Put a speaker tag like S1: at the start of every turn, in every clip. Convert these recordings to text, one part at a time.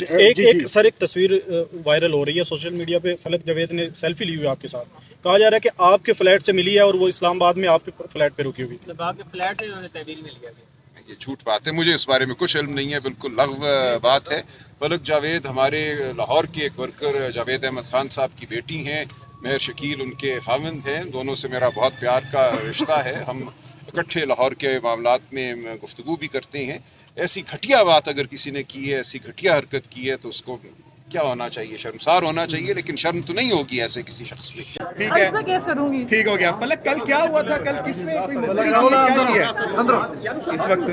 S1: में।
S2: एक सर, एक तस्वीर वायरल हो रही है सोशल मीडिया पे, फलक जावेद ने सेल्फी ली हुई है आपके साथ। कहा जा रहा है कि आपके फ्लैट से मिली है और वो इस्लामाबाद में आपके फ्लैट पे रुकी हुई थी।
S3: मतलब आपके फ्लैट से उन्होंने तहवील मिल गया।
S1: ये झूठ बात है, मुझे इस बारे में कुछ इल्म नहीं है, बिल्कुल लग़्व बात है। फलक जावेद हमारे लाहौर के एक वर्कर जावेद अहमद खान साहब की बेटी हैं, मेहर शकील उनके खाविंद हैं। दोनों से मेरा बहुत प्यार का रिश्ता है, हम इकट्ठे लाहौर के मामलात में गुफ्तगू भी करते हैं। ऐसी घटिया बात अगर किसी ने की है, ऐसी घटिया हरकत की है, तो उसको क्या होना चाहिए, शर्मसार होना चाहिए, लेकिन शर्म तो नहीं होगी ऐसे किसी शख्स पे।
S4: ठीक है,
S5: मैं केस करूंगी।
S4: ठीक हो गया। फलक, कल क्या हुआ था? कल किसने कोई मंत्री ने क्या किया इस वक्त?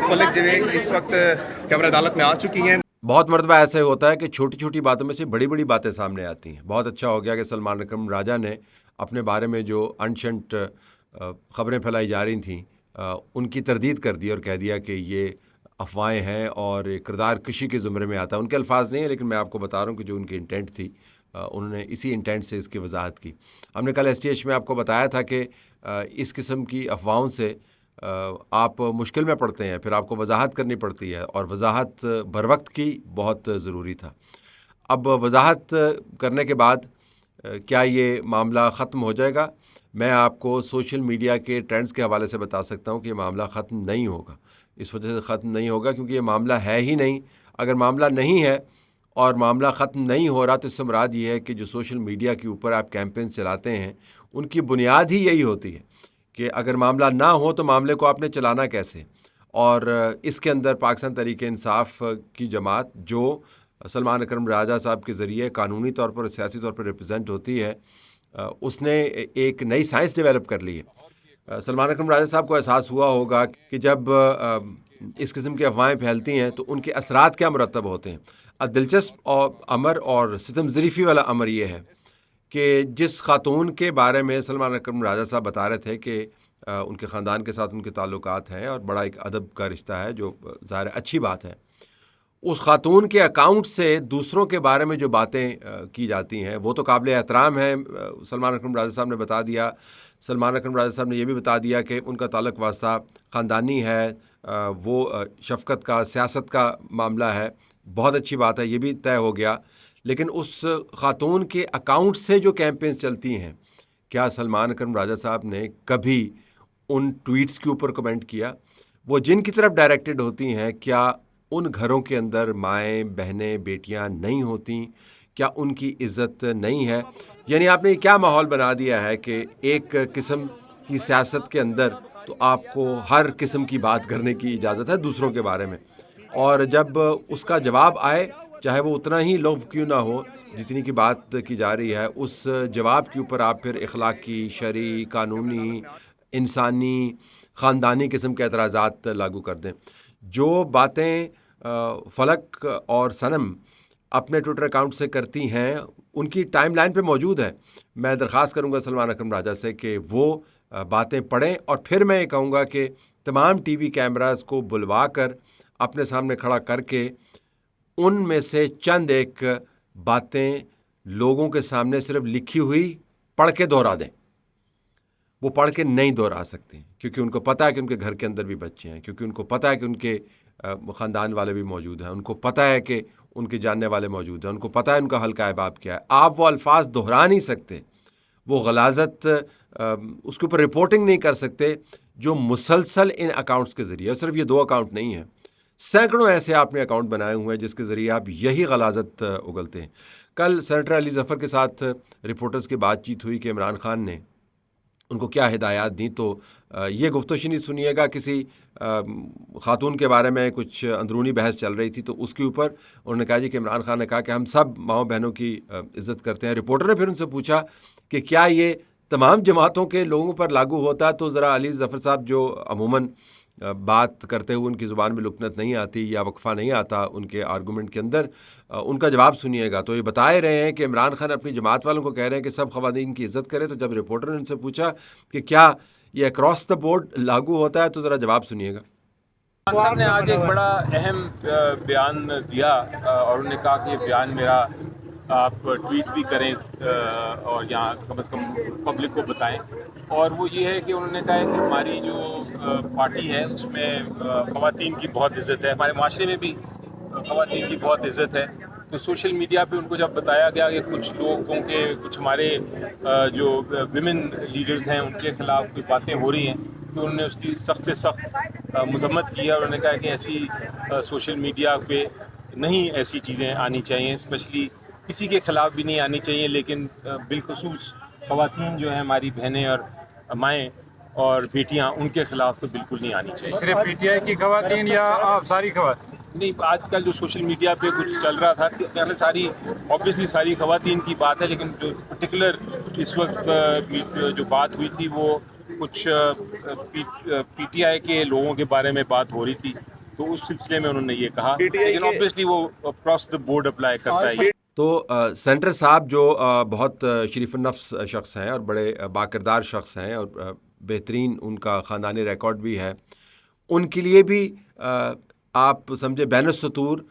S4: फलक जावेद इस वक्त कैमरा अदालत में आ चुकी हैं।
S6: बहुत मरतबा ऐसे होता है कि छोटी छोटी बातों में से बड़ी बड़ी बातें सामने आती हैं। बहुत अच्छा हो गया कि सलमान अकरम राजा ने अपने बारे में जो अनशंट ख़बरें फैलाई जा रही थीं उनकी तरदीद कर दी और कह दिया कि ये अफवाहें हैं और किरदार कशी के ज़ुमरे में आता है। उनके अल्फाज नहीं है, लेकिन मैं आपको बता रहा हूँ कि जो उनकी इंटेंट थी उन्होंने इसी इंटेंट से इसकी वजाहत की। हमने कल STH में आपको बताया था कि इस किस्म की अफवाहों से आप मुश्किल में पड़ते हैं, फिर आपको वजाहत करनी पड़ती है, और वजाहत बर वक्त की बहुत ज़रूरी था। अब वजाहत करने के बाद क्या ये मामला ख़त्म हो जाएगा? मैं आपको सोशल मीडिया के ट्रेंड्स के हवाले से बता सकता हूँ कि ये मामला ख़त्म नहीं होगा। इस वजह से ख़त्म नहीं होगा क्योंकि ये मामला है ही नहीं। अगर मामला नहीं है और मामला ख़त्म नहीं हो रहा तो इससे मुराद ये है कि जो सोशल मीडिया के ऊपर आप कैंपेन चलाते हैं उनकी बुनियाद ही यही होती है कि अगर मामला ना हो तो मामले को आपने चलाना कैसे। और इसके अंदर पाकिस्तान तहरीक इंसाफ की जमात जो सलमान अकरम राजा साहब के ज़रिए कानूनी तौर पर, सियासी तौर पर रिप्रेजेंट होती है, उसने एक नई साइंस डेवलप कर ली है। सलमान अकरम राजा साहब को एहसास हुआ होगा कि जब इस किस्म की अफवाहें फैलती हैं तो उनके असरात क्या मुरतब होते हैं। अब दिलचस्प और अमर और सितम ज़रीफ़ी वाला अमर ये है कि जिस खातून के बारे में सलमान अकरम राजा साहब बता रहे थे कि उनके ख़ानदान के साथ उनके ताल्लुकात हैं और बड़ा एक अदब का रिश्ता है, जो ज़ाहिर अच्छी बात है, उस खातून के अकाउंट से दूसरों के बारे में जो बातें की जाती हैं वो तो काबिल एहतराम है। सलमान अकरम राजा साहब ने बता दिया। सलमान अकरम राजा साहब ने यह भी बता दिया कि उनका ताल्लुक वास्ता ख़ानदानी है, वो शफ़क़त का, सियासत का मामला है। बहुत अच्छी बात है, ये भी तय हो गया। लेकिन उस खातून के अकाउंट से जो कैंपेन्स चलती हैं, क्या सलमान अकरम राजा साहब ने कभी उन ट्वीट्स के ऊपर कमेंट किया? वो जिनकी तरफ डायरेक्टेड होती हैं, क्या उन घरों के अंदर माएँ, बहनें, बेटियां नहीं होती? क्या उनकी इज़्ज़त नहीं है? यानी आपने क्या माहौल बना दिया है कि एक किस्म की सियासत के अंदर तो आपको हर किस्म की बात करने की इजाज़त है दूसरों के बारे में, और जब उसका जवाब आए, चाहे वो उतना ही लौफ क्यों ना हो जितनी की बात की जा रही है, उस जवाब के ऊपर आप फिर इखलाकी, शरई, कानूनी, इंसानी, ख़ानदानी किस्म के एतराज़ात लागू कर दें। जो बातें फलक और सनम अपने ट्विटर अकाउंट से करती हैं उनकी टाइमलाइन पे मौजूद है। मैं दरख्वास्त करूंगा सलमान अकरम राजा से कि वो बातें पढ़ें, और फिर मैं ये कहूँगा कि तमाम TV कैमरास को बुलवा कर अपने सामने खड़ा करके उनमें से चंद एक बातें लोगों के सामने सिर्फ लिखी हुई पढ़ के दोहरा दें। वो पढ़ के नहीं दोहरा सकते क्योंकि उनको पता है कि उनके घर के अंदर भी बच्चे हैं, क्योंकि उनको पता है कि उनके ख़ानदान वाले भी मौजूद हैं, उनको पता है कि उनके जानने वाले मौजूद हैं, उनको पता है उनका हल्का अहबाब क्या है। आप वो अल्फाज दोहरा नहीं सकते, वो गलाजत उसके ऊपर रिपोर्टिंग नहीं कर सकते जो मुसलसल इन अकाउंट्स के ज़रिए, और सिर्फ ये 2 अकाउंट नहीं हैं, सैकड़ों ऐसे आपने अकाउंट बनाए हुए हैं जिसके ज़रिए आप यही गलाजत उगलते हैं। कल सेनेटर अली ज़फ़र के साथ रिपोर्टर्स की बातचीत हुई कि इमरान खान ने उनको क्या हिदायत दी, तो ये गुफ्तगू सुनिएगा। किसी खातून के बारे में कुछ अंदरूनी बहस चल रही थी, तो उसके ऊपर उन्होंने कहा जी कि इमरान खान ने कहा कि हम सब माओ बहनों की इज़्ज़त करते हैं। रिपोर्टर ने फिर उनसे पूछा कि क्या ये तमाम जमातों के लोगों पर लागू होता है? तो ज़रा अली ज़फ़र साहब, जो अमूमन बात करते हुए उनकी ज़ुबान में लुकनत नहीं आती या वक्फ़ा नहीं आता उनके आर्गूमेंट के अंदर, उनका जवाब सुनिएगा। तो ये बता रहे हैं कि इमरान खान अपनी जमात वालों को कह रहे हैं कि सब ख़वातीन की इज़्ज़त करें। तो जब रिपोर्टर ने उनसे पूछा कि क्या ये अक्रॉस द बोर्ड लागू होता है, तो ज़रा जवाब सुनिएगा।
S7: साहब ने आज एक बड़ा अहम बयान दिया और उन्होंने कहा कि ये बयान मेरा आप ट्वीट भी करें और यहाँ कम से कम पब्लिक को बताएं। और वो ये है कि उन्होंने कहा है कि हमारी जो पार्टी है उसमें ख़वातीन की बहुत इज़्ज़त है, हमारे माशरे में भी ख़वातीन की बहुत इज़्ज़त है। तो सोशल मीडिया पे उनको जब बताया गया कि कुछ लोगों के, कुछ हमारे जो विमेन लीडर्स हैं उनके ख़िलाफ़ कोई बातें हो रही हैं, तो उन्होंने उसकी सख्त से सख्त मज़म्मत की है और उन्होंने कहा कि ऐसी सोशल मीडिया पे नहीं ऐसी चीज़ें आनी चाहिए, स्पेशली किसी के ख़िलाफ़ भी नहीं आनी चाहिए, लेकिन बिलखुसूस ख़वातीन जो हैं हमारी बहनें और माएँ और बेटियां, उनके खिलाफ तो बिल्कुल नहीं आनी चाहिए।
S5: सिर्फ पीटीआई की खवातीन या आप सारी खवातीन?
S7: नहीं, आजकल जो सोशल मीडिया पे कुछ चल रहा था, पहले सारी ऑब्वियसली सारी खवातीन की बात है, लेकिन जो पर्टिकुलर इस वक्त जो बात हुई थी वो कुछ पीटीआई के लोगों के बारे में बात हो रही थी, तो उस सिलसिले में उन्होंने ये कहा, लेकिन ऑब्वियसली वो अक्रॉस द बोर्ड अप्लाई करता है।
S6: तो सेंटर साहब जो बहुत शरीफ-उन-नफ्स शख्स हैं और बड़े बाकिरदार शख्स हैं और बेहतरीन उनका ख़ानदानी रिकॉर्ड भी है, उनके लिए भी आप समझे बैन-उस-सतूर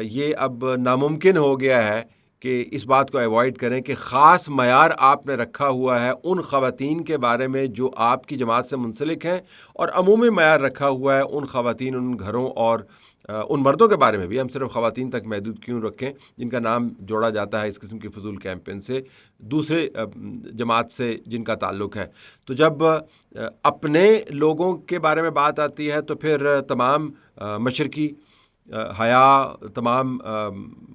S6: ये अब नामुमकिन हो गया है कि इस बात को अवॉइड करें कि ख़ास मयार आपने रखा हुआ है उन ख़वातीन के बारे में जो आपकी जमात से मुंसलिक हैं, और अमूमी मयार रखा हुआ है उन ख़वातीन, उन घरों और उन मर्दों के बारे में भी। हम सिर्फ ख़वातीन तक महदूद क्यों रखें जिनका नाम जोड़ा जाता है इस किस्म की फजूल कैंपेन से दूसरे जमात से जिनका ताल्लुक़ है। तो जब अपने लोगों के बारे में बात आती है तो फिर तमाम मशरकी हया, तमाम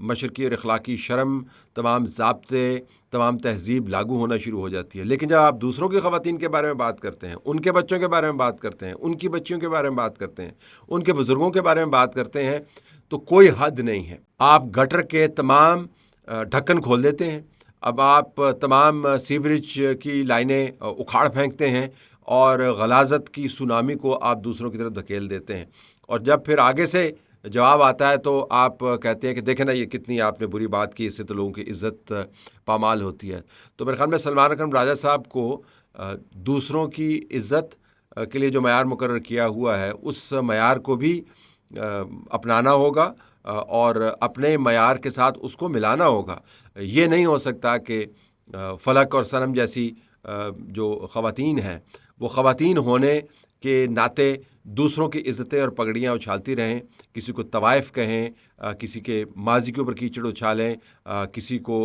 S6: मशरकी और अखलाकी शर्म, तमाम ज़ाब्ते, तमाम तहज़ीब लागू होना शुरू हो जाती है। लेकिन जब आप दूसरों की ख़वातीन के बारे में बात करते हैं, उनके बच्चों के बारे में बात करते हैं, उनकी बच्चियों के बारे में बात करते हैं, उनके बुज़ुर्गों के बारे में बात करते हैं, तो कोई हद नहीं है। आप गटर के तमाम ढक्कन खोल देते हैं, अब आप तमाम सीवरेज की लाइनें उखाड़ फेंकते हैं और गलाज़त की सुनामी को आप दूसरों की तरफ धकेल देते हैं। और जब फिर आगे से जवाब आता है तो आप कहते हैं कि देखें ना ये कितनी आपने बुरी बात की, इससे तो लोगों की इज़्ज़त पामाल होती है। तो मेरे ख्याल में सलमान अकरम राजा साहब को दूसरों की इज़्ज़त के लिए जो मयार मुकर्रर किया हुआ है उस मयार को भी अपनाना होगा और अपने मयार के साथ उसको मिलाना होगा। ये नहीं हो सकता कि फलक और सनम जैसी जो ख़वातीन हैं वो ख़वातीन होने के नाते दूसरों की इज़्ज़तें और पगड़ियाँ उछालती रहें, किसी को तवाइफ़ कहें, किसी के माजी के ऊपर कीचड़ उछालें, किसी को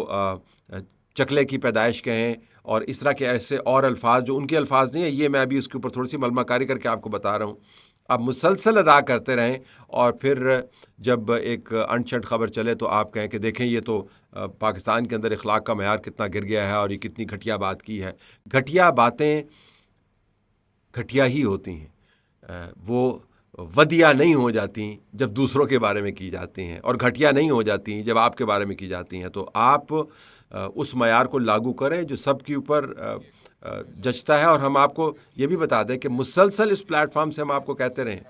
S6: चकले की पैदाइश कहें और इस तरह के ऐसे और अल्फाज जो उनके अल्फाज नहीं है। ये मैं अभी उसके ऊपर थोड़ी सी मलमाकारी करके आपको बता रहा हूँ। आप मुसलसल अदा करते रहें और फिर जब एक अनछट खबर चले तो आप कहें कि देखें ये तो पाकिस्तान के अंदर इखलाक का मयार कितना गिर गया है और ये कितनी घटिया बात की है। घटिया बातें घटिया ही होती हैं, वो वदिया नहीं हो जाती जब दूसरों के बारे में की जाती हैं, और घटिया नहीं हो जाती जब आपके बारे में की जाती हैं। तो आप उस मयार को लागू करें जो सब के ऊपर जचता है। और हम आपको ये भी बता दें कि मुसलसल इस प्लेटफॉर्म से हम आपको कहते रहें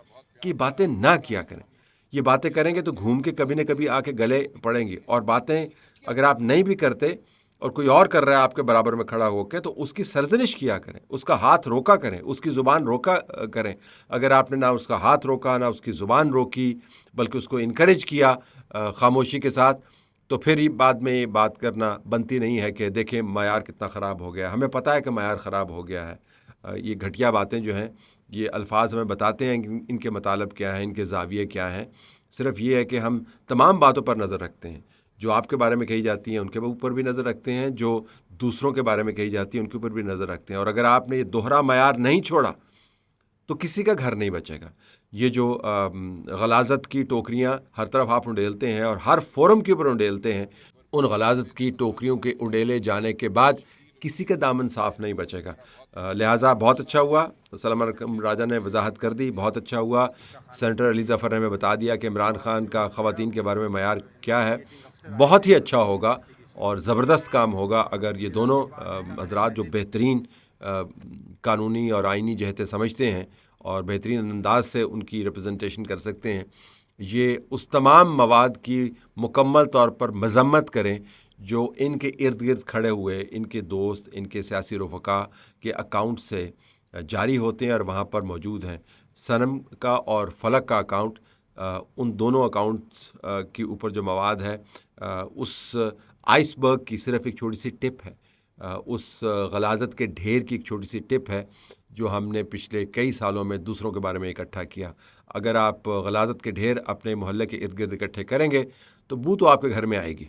S6: कि बातें ना किया करें। ये बातें करेंगे तो घूम के कभी न कभी आके गले पड़ेंगी, और बातें अगर आप नहीं भी करते और कोई और कर रहा है आपके बराबर में खड़ा होकर तो उसकी सरजनिश किया करें, उसका हाथ रोका करें, उसकी ज़ुबान रोका करें। अगर आपने ना उसका हाथ रोका ना उसकी ज़ुबान रोकी बल्कि उसको इनकरेज किया खामोशी के साथ, तो फिर ही बाद में ये बात करना बनती नहीं है कि देखें मयार कितना ख़राब हो गया। हमें पता है कि मयार ख़राब हो गया है। ये घटिया बातें जो हैं ये अल्फाज हमें बताते हैं कि इनके मतलब क्या हैं, इनके ज़ाविये क्या हैं। सिर्फ़ ये है कि हम तमाम बातों पर नज़र रखते हैं, जो आपके बारे में कही जाती हैं उनके ऊपर भी नज़र रखते हैं, जो दूसरों के बारे में कही जाती है उनके ऊपर भी नज़र रखते हैं। और अगर आपने ये दोहरा मयार नहीं छोड़ा तो किसी का घर नहीं बचेगा। ये जो गलाज़त की टोकरियाँ हर तरफ आप उंडेलते हैं और हर फोरम के ऊपर उंडेलते हैं, उन गलाज़त की टोकरियों के उंडेले जाने के बाद किसी का दामन साफ़ नहीं बचेगा। लिहाजा बहुत अच्छा हुआ सलमान अकरम राजा ने वजाहत कर दी, बहुत अच्छा हुआ सेनेटर अली ज़फ़र ने हमें बता दिया कि इमरान ख़ान का ख़वातीन के बारे में मयार क्या है। बहुत ही अच्छा होगा और ज़बरदस्त काम होगा अगर ये दोनों हज़रात जो बेहतरीन कानूनी और आइनी जहतें समझते हैं और बेहतरीन अंदाज से उनकी रिप्रेजेंटेशन कर सकते हैं, ये उस तमाम मवाद की मुकम्मल तौर पर मज़म्मत करें जो इनके इर्द गिर्द खड़े हुए इनके दोस्त, इनके सियासी रफ़का के अकाउंट से जारी होते हैं और वहाँ पर मौजूद हैं। सनम का और फलक का अकाउंट, उन दोनों अकाउंट्स के ऊपर जो मवाद है उस आइसबर्ग की सिर्फ़ एक छोटी सी टिप है, उस गलाज़त के ढेर की एक छोटी सी टिप है जो हमने पिछले कई सालों में दूसरों के बारे में इकट्ठा किया। अगर आप गलाज़त के ढेर अपने मोहल्ले के इर्द गिर्द इकट्ठे करेंगे तो बू तो आपके घर में आएगी।